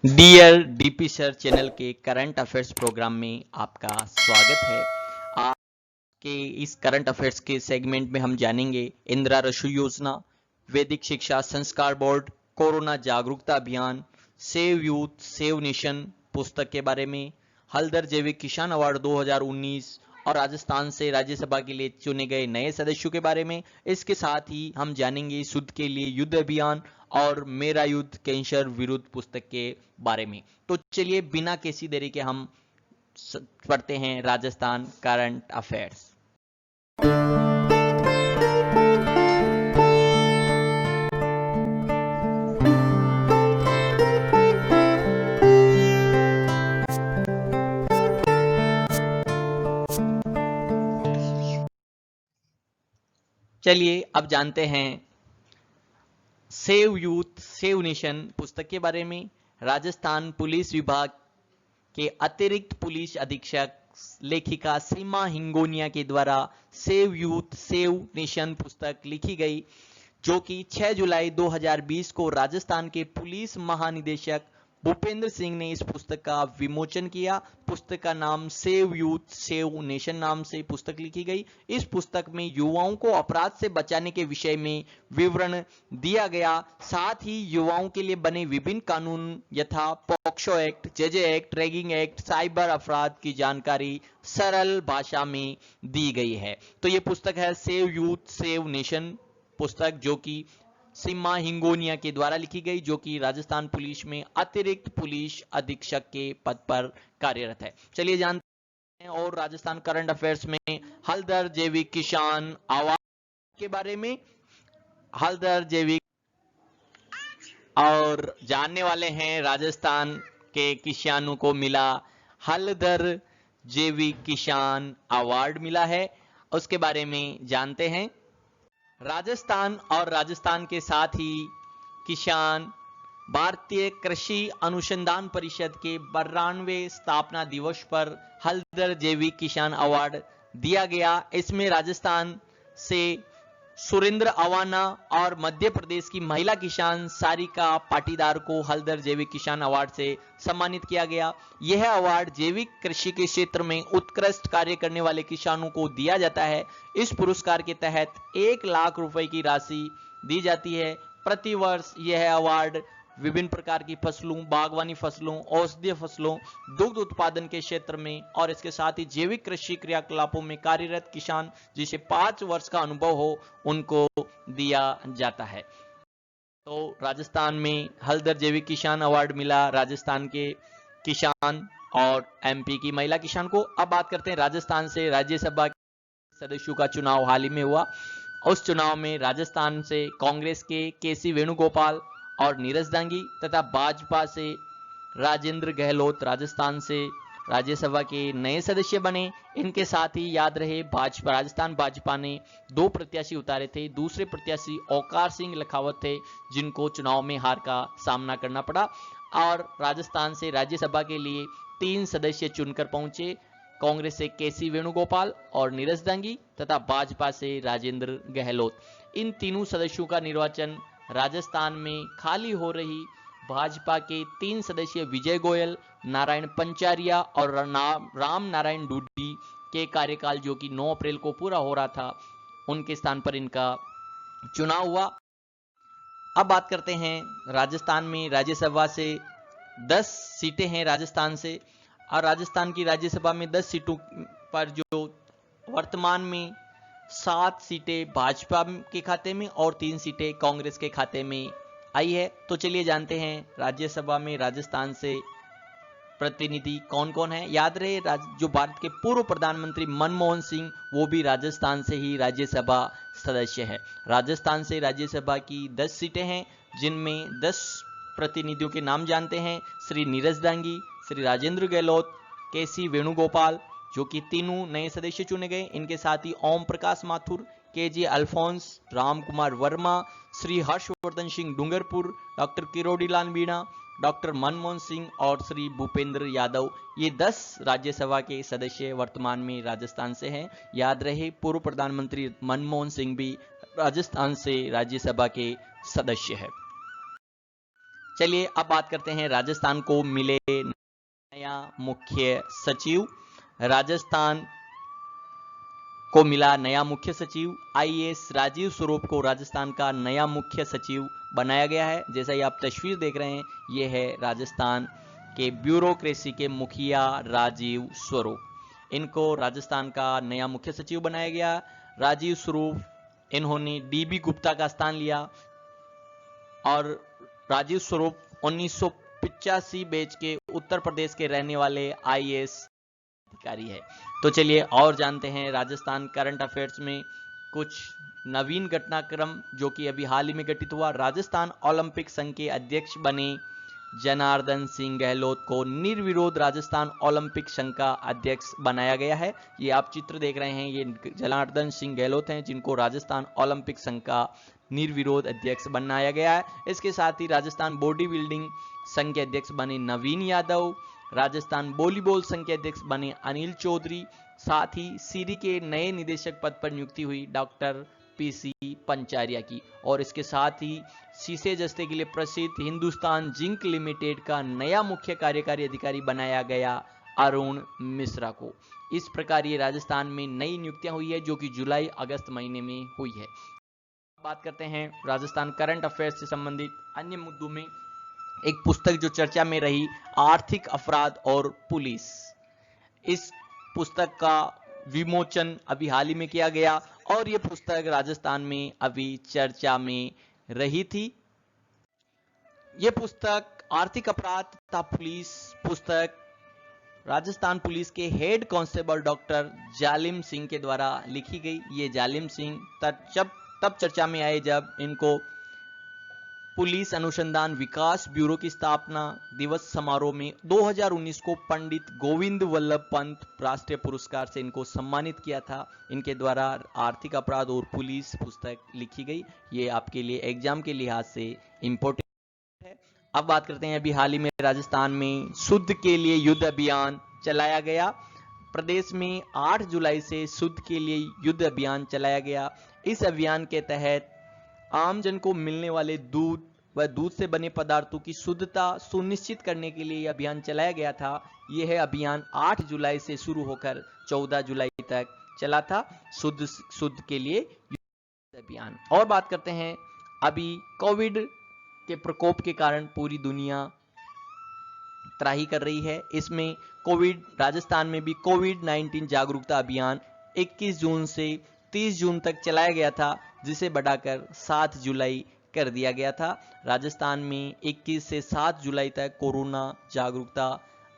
Dear DP sir channel के current affairs programme में आपका स्वागत है। आज के इस करंट अफेयर्स के सेगमेंट में हम जानेंगे इंदिरा रसोई योजना, वैदिक शिक्षा संस्कार बोर्ड, कोरोना जागरूकता अभियान, सेव यूथ सेव नेशन पुस्तक के बारे में, हल्दर जैविक किसान अवार्ड 2019 और राजस्थान से राज्यसभा के लिए चुने गए नए सदस्यों के बारे में। इसके साथ ही हम जानेंगे शुद्ध के लिए युद्ध अभियान और मेरा युद्ध कैंसर विरुद्ध पुस्तक के बारे में। तो चलिए बिना किसी देरी के हम पढ़ते हैं राजस्थान करंट अफेयर्स। चलिए अब जानते हैं सेव यूथ सेव नेशन पुस्तक के बारे में। राजस्थान पुलिस विभाग के अतिरिक्त पुलिस अधीक्षक लेखिका सीमा हिंगोनिया के द्वारा सेव यूथ सेव नेशन पुस्तक लिखी गई, जो कि 6 जुलाई 2020 को राजस्थान के पुलिस महानिदेशक भूपेंद्र सिंह ने इस पुस्तक का विमोचन किया। पुस्तक का नाम सेव यूथ सेव नेशन नाम से पुस्तक लिखी गई। इस पुस्तक में युवाओं को अपराध से बचाने के विषय में विवरण दिया गया, साथ ही युवाओं के लिए बने विभिन्न कानून यथा POCSO act, JJ act, ragging act, cyber अपराध की जानकारी सरल भाषा में दी गई है। तो ये पुस्तक है सेव यूथ सेव नेशन पुस्तक, जो कि सीमा हिंगोनिया के द्वारा लिखी गई, जो कि राजस्थान पुलिस में अतिरिक्त पुलिस अधीक्षक के पद पर कार्यरत है। चलिए जानते हैं और राजस्थान करंट अफेयर्स में हल्दर जैविक किसान अवार्ड के बारे में। हल्दर जैविक और जानने वाले हैं राजस्थान के किसानों को मिला हल्दर जैविक किसान अवार्ड मिला है, उसके बारे में जानते हैं। राजस्थान और राजस्थान के साथ ही किसान भारतीय कृषि अनुसंधान परिषद के 92वें स्थापना दिवस पर हल्दर जैविक किसान अवार्ड दिया गया। इसमें राजस्थान से सुरेंद्र अवाना और मध्य प्रदेश की महिला किसान सारिका पाटीदार को हल्दर जैविक किसान अवार्ड से सम्मानित किया गया। यह अवार्ड जैविक कृषि के क्षेत्र में उत्कृष्ट कार्य करने वाले किसानों को दिया जाता है। इस पुरस्कार के तहत 1 लाख रुपए की राशि दी जाती है। प्रति वर्ष यह अवार्ड विभिन्न प्रकार की फसलों, बागवानी फसलों, औषधीय फसलों, दुग्ध उत्पादन के क्षेत्र में और इसके साथ ही जैविक कृषि क्रियाकलापों में कार्यरत किसान जिसे 5 वर्ष का अनुभव हो, उनको दिया जाता है। तो राजस्थान में हल्दर जैविक किसान अवार्ड मिला राजस्थान के किसान और एमपी की महिला किसान को। अब बात करते हैं राजस्थान से राज्यसभा सदस्यों का चुनाव हाल ही में हुआ। उस चुनाव में राजस्थान से कांग्रेस के केसी वेणुगोपाल और नीरज दांगी तथा भाजपा से राजेंद्र गहलोत राजस्थान से राज्यसभा के नए सदस्य बने। इनके साथ ही याद रहे भाजपा राजस्थान भाजपा ने 2 प्रत्याशी उतारे थे। दूसरे प्रत्याशी औकार सिंह लखावत थे, जिनको चुनाव में हार का सामना करना पड़ा। और राजस्थान से राज्यसभा के लिए 3 सदस्य चुनकर पहुंचे, कांग्रेस से केसी वेणुगोपाल और नीरज दांगी तथा भाजपा से राजेंद्र गहलोत। इन तीनों सदस्यों का निर्वाचन राजस्थान में खाली हो रही भाजपा के 3 सदस्य विजय गोयल, नारायण पंचारिया और राम नारायण डूडी के कार्यकाल जो कि 9 अप्रैल को पूरा हो रहा था, उनके स्थान पर इनका चुनाव हुआ। अब बात करते हैं राजस्थान में राज्यसभा से 10 सीटें हैं राजस्थान से, और राजस्थान की राज्यसभा में 10 सीटों पर जो वर्तमान में 7 सीटें भाजपा के खाते में और 3 सीटें कांग्रेस के खाते में आई है। तो चलिए जानते हैं राज्यसभा में राजस्थान से प्रतिनिधि कौन कौन है। याद रहे जो भारत के पूर्व प्रधानमंत्री मनमोहन सिंह, वो भी राजस्थान से ही राज्यसभा सदस्य है। राजस्थान से राज्यसभा की 10 सीटें हैं, जिनमें 10 प्रतिनिधियों के नाम जानते हैं। श्री नीरज दांगी, श्री राजेंद्र गहलोत, केसी वेणुगोपाल, जो कि तीनों नए सदस्य चुने गए। इनके साथ ही ओम प्रकाश माथुर, केजे अल्फोंस, राम कुमार वर्मा, श्री हर्षवर्धन सिंह डूंगरपुर, डॉक्टर किरोड़ीलाल मीणा, डॉक्टर मनमोहन सिंह और श्री भूपेंद्र यादव, ये 10 राज्यसभा के सदस्य वर्तमान में राजस्थान से हैं। याद रहे पूर्व प्रधानमंत्री मनमोहन सिंह भी राजस्थान से राज्यसभा के सदस्य है। चलिए अब बात करते हैं राजस्थान को मिले नया मुख्य सचिव। राजस्थान को मिला नया मुख्य सचिव। आईएएस राजीव स्वरूप को राजस्थान का नया मुख्य सचिव बनाया गया है। जैसा ही आप तस्वीर देख रहे हैं, ये है राजस्थान के ब्यूरोक्रेसी के मुखिया राजीव स्वरूप। इनको राजस्थान का नया मुख्य सचिव बनाया गया। राजीव स्वरूप, इन्होंने डीबी गुप्ता का स्थान लिया और राजीव स्वरूप 1985 बैच के उत्तर प्रदेश के रहने वाले आईएएस अधिकारी है। तो चलिए और जानते हैं राजस्थान करंट अफेयर्स में कुछ नवीन घटनाक्रम जो कि अभी हाल ही में घटित हुआ। राजस्थान ओलंपिक संघ के अध्यक्ष बने जनार्दन सिंह गहलोत को निर्विरोध राजस्थान ओलंपिक संघ का अध्यक्ष बनाया गया है। ये आप चित्र देख रहे हैं, ये जनार्दन सिंह गहलोत हैं जिनको राजस्थान ओलंपिक संघ का निर्विरोध अध्यक्ष बनाया गया है। इसके साथ ही राजस्थान बॉडी बिल्डिंग संघ के अध्यक्ष बने नवीन यादव। राजस्थान वॉलीबॉल संघ के अध्यक्ष बने अनिल चौधरी। साथ ही सीरी के नए निदेशक पद पर नियुक्ति हुई डॉक्टर पीसी पंचारिया की। और इसके साथ ही शीशे जस्ते के लिए प्रसिद्ध हिंदुस्तान जिंक लिमिटेड का नया मुख्य कार्यकारी अधिकारी बनाया गया अरुण मिश्रा को। इस प्रकार ये राजस्थान में नई नियुक्तियां हुई है जो कि जुलाई अगस्त महीने में हुई है। बात करते हैं राजस्थान करंट अफेयर्स से संबंधित अन्य मुद्दों में। एक पुस्तक जो चर्चा में रही, आर्थिक अपराध और पुलिस। इस पुस्तक का विमोचन अभी हाल ही में किया गया और यह पुस्तक राजस्थान में अभी चर्चा में रही थी। यह पुस्तक आर्थिक अपराध तथा पुलिस पुस्तक राजस्थान पुलिस के हेड कांस्टेबल डॉक्टर जालिम सिंह के द्वारा लिखी गई। ये जालिम सिंह तब चर्चा में आए जब इनको पुलिस अनुसंधान विकास ब्यूरो की स्थापना दिवस समारोह में 2019 को पंडित गोविंद वल्लभ पंत राष्ट्रीय पुरस्कार से इनको सम्मानित किया था। इनके द्वारा आर्थिक अपराध और पुलिस पुस्तक लिखी गई। ये आपके लिए एग्जाम के लिहाज से इंपॉर्टेंट है। अब बात करते हैं, अभी हाल ही में राजस्थान में शुद्ध के लिए युद्ध अभियान चलाया गया। प्रदेश में 8 जुलाई से शुद्ध के लिए युद्ध अभियान चलाया गया। इस अभियान के तहत आमजन को मिलने वाले दूध व दूध से बने पदार्थों की शुद्धता सुनिश्चित करने के लिए यह अभियान चलाया गया था। यह अभियान 8 जुलाई से शुरू होकर 14 जुलाई तक चला था, शुद्ध के लिए अभियान। और बात करते हैं, अभी कोविड के प्रकोप के कारण पूरी दुनिया त्राही कर रही है। इसमें राजस्थान में भी कोविड-19 जागरूकता अभियान 21 जून से 30 जून तक चलाया गया था, जिसे बढ़ाकर 7 जुलाई कर दिया गया था। राजस्थान में 21 से 7 जुलाई तक कोरोना जागरूकता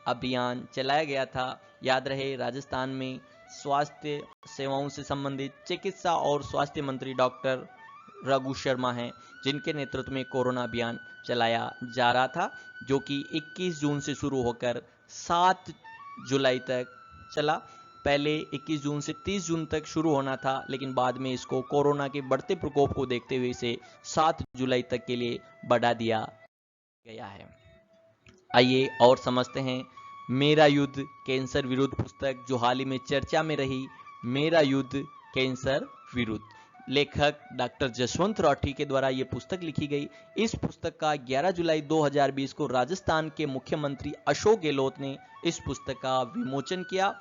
अभियान चलाया गया था। याद रहे, राजस्थान में स्वास्थ्य सेवाओं से संबंधित चिकित्सा और स्वास्थ्य मंत्री डॉक्टर रघु शर्मा हैं, जिनके नेतृत्व में कोरोना अभियान चलाया जा रहा था, जो कि 21 जून से शुरू होकर 7 जुलाई तक चला। पहले 21 जून से 30 जून तक शुरू होना था, लेकिन बाद में इसको कोरोना के बढ़ते प्रकोप को देखते हुए इसे 7 जुलाई तक के लिए बढ़ा दिया गया है। आइए और समझते हैं मेरा युद्ध कैंसर विरुद्ध पुस्तक जो हाल ही में चर्चा में रही। मेरा युद्ध कैंसर विरुद्ध, लेखक डॉक्टर जसवंत राठी के द्वारा यह पुस्तक लिखी गई। इस पुस्तक का 11 जुलाई 2020 को राजस्थान के मुख्यमंत्री अशोक गहलोत ने इस पुस्तक का विमोचन किया।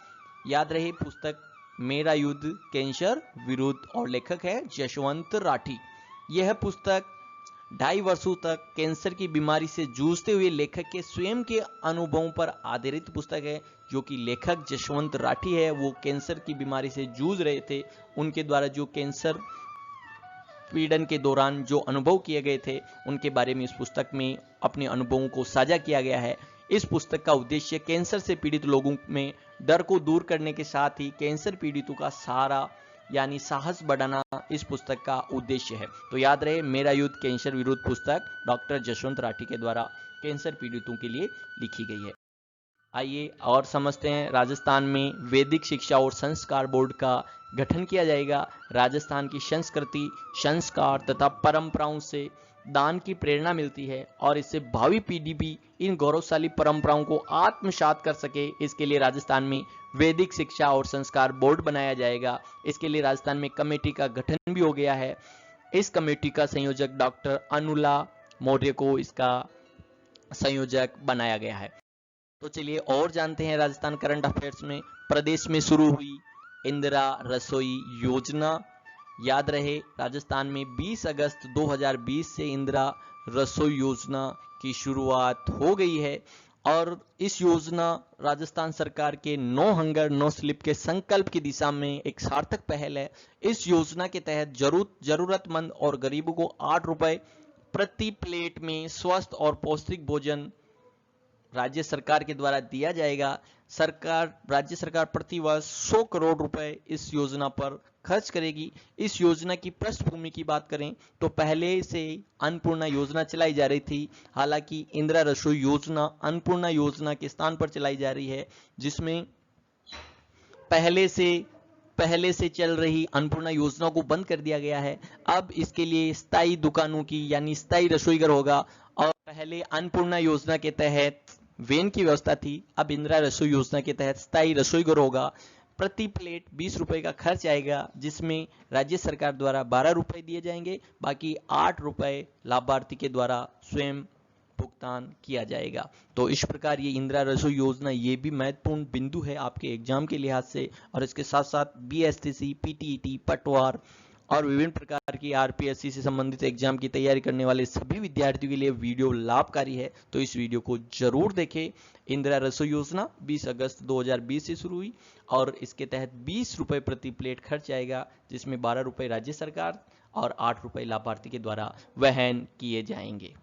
याद रहे, पुस्तक मेरा युद्ध कैंसर विरुद्ध और लेखक है जसवंत राठी। यह पुस्तक 2.5 वर्षों तक कैंसर की बीमारी से जूझते हुए लेखक के स्वयं के अनुभवों पर आधारित पुस्तक है। जो कि लेखक जसवंत राठी है, वो कैंसर की बीमारी से जूझ रहे थे। उनके द्वारा जो कैंसर पीड़न के दौरान जो अनुभव किए गए थे, उनके बारे में इस पुस्तक में अपने अनुभवों को साझा किया गया है। इस पुस्तक का उद्देश्य कैंसर से पीड़ित लोगों में डर को दूर करने के साथ ही कैंसर पीड़ितों का सहारा यानी साहस बढ़ाना इस पुस्तक का उद्देश्य है। तो याद रहे, मेरा युद्ध कैंसर विरुद्ध पुस्तक डॉक्टर जसवंत राठी के द्वारा कैंसर पीड़ितों के लिए लिखी गई है। आइए और समझते हैं, राजस्थान में वैदिक शिक्षा और संस्कार बोर्ड का गठन किया जाएगा। राजस्थान की संस्कृति, संस्कार तथा परंपराओं से दान की प्रेरणा मिलती है और इससे भावी पीढ़ी भी इन गौरवशाली परंपराओं को आत्मसात कर सके, इसके लिए राजस्थान में वैदिक शिक्षा और संस्कार बोर्ड बनाया जाएगा। इसके लिए राजस्थान में कमेटी का गठन भी हो गया है। इस कमेटी का संयोजक डॉक्टर अनुला मौर्य को इसका संयोजक बनाया गया है। तो चलिए और जानते हैं राजस्थान करंट अफेयर्स में। प्रदेश में शुरू हुई इंदिरा रसोई योजना। याद रहे राजस्थान में 20 अगस्त 2020 से इंदिरा रसोई योजना की शुरुआत हो गई है और इस योजना राजस्थान सरकार के नो हंगर नो स्लिप के संकल्प की दिशा में एक सार्थक पहल है। इस योजना के तहत जरूरतमंद और गरीबों को 8 रुपए प्रति प्लेट में स्वस्थ और पौष्टिक भोजन राज्य सरकार के द्वारा दिया जाएगा। राज्य सरकार प्रतिवर्ष 100 करोड़ रुपए इस योजना पर खर्च करेगी। इस योजना की पृष्ठभूमि की बात करें तो पहले से अन्नपूर्णा योजना चलाई जा रही थी। हालांकि इंदिरा रसोई योजना अन्नपूर्णा योजना के स्थान पर चलाई जा रही है, जिसमें पहले से चल रही अन्नपूर्णा योजना को बंद कर दिया गया है। अब इसके लिए स्थायी दुकानों की यानी स्थायी रसोईघर होगा और पहले अन्नपूर्णा योजना के तहत वेन की व्यवस्था थी, अब इंदिरा रसोई योजना के तहत स्थायी रसोईघर होगा। प्रति प्लेट 20 रुपए का खर्च आएगा, जिसमें राज्य सरकार द्वारा 12 रुपए दिए जाएंगे, बाकी 8 रुपए लाभार्थी के द्वारा स्वयं भुगतान किया जाएगा। तो इस प्रकार ये इंदिरा रसोई योजना ये भी महत्वपूर्ण बिंदु है आपके एग्जाम के लिहाज से। और इसके साथ साथ बीएसटीसी, पीटीईटी, पटवार और विभिन्न प्रकार की आरपीएससी से संबंधित एग्जाम की तैयारी करने वाले सभी विद्यार्थियों के लिए वीडियो लाभकारी है, तो इस वीडियो को जरूर देखें। इंदिरा रसोई योजना 20 अगस्त 2020 से शुरू हुई और इसके तहत 20 रुपए प्रति प्लेट खर्च आएगा, जिसमें 12 रुपए राज्य सरकार और 8 रुपए लाभार्थी के द्वारा वहन किए जाएंगे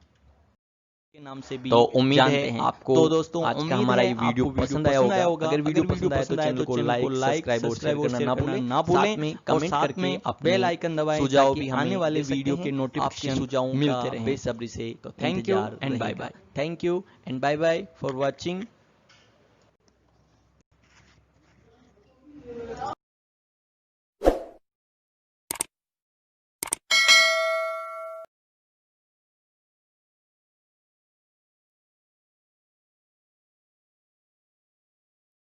के नाम से भी। तो उम्मीद है आपको तो दोस्तों आज का हमारा ये वीडियो पसंद आया होगा। अगर वीडियो पसंद आया तो चैनल को लाइक, सब्सक्राइब और शेयर करना ना भूलें। साथ में कमेंट करके अपने बेल आइकन दबाएं, सुझाव भी आने वाले वीडियो के नोटिफिकेशन सुझाव मिलते रहें बेसब्री से। तो thank you and bye bye. Thank you and bye bye for watching.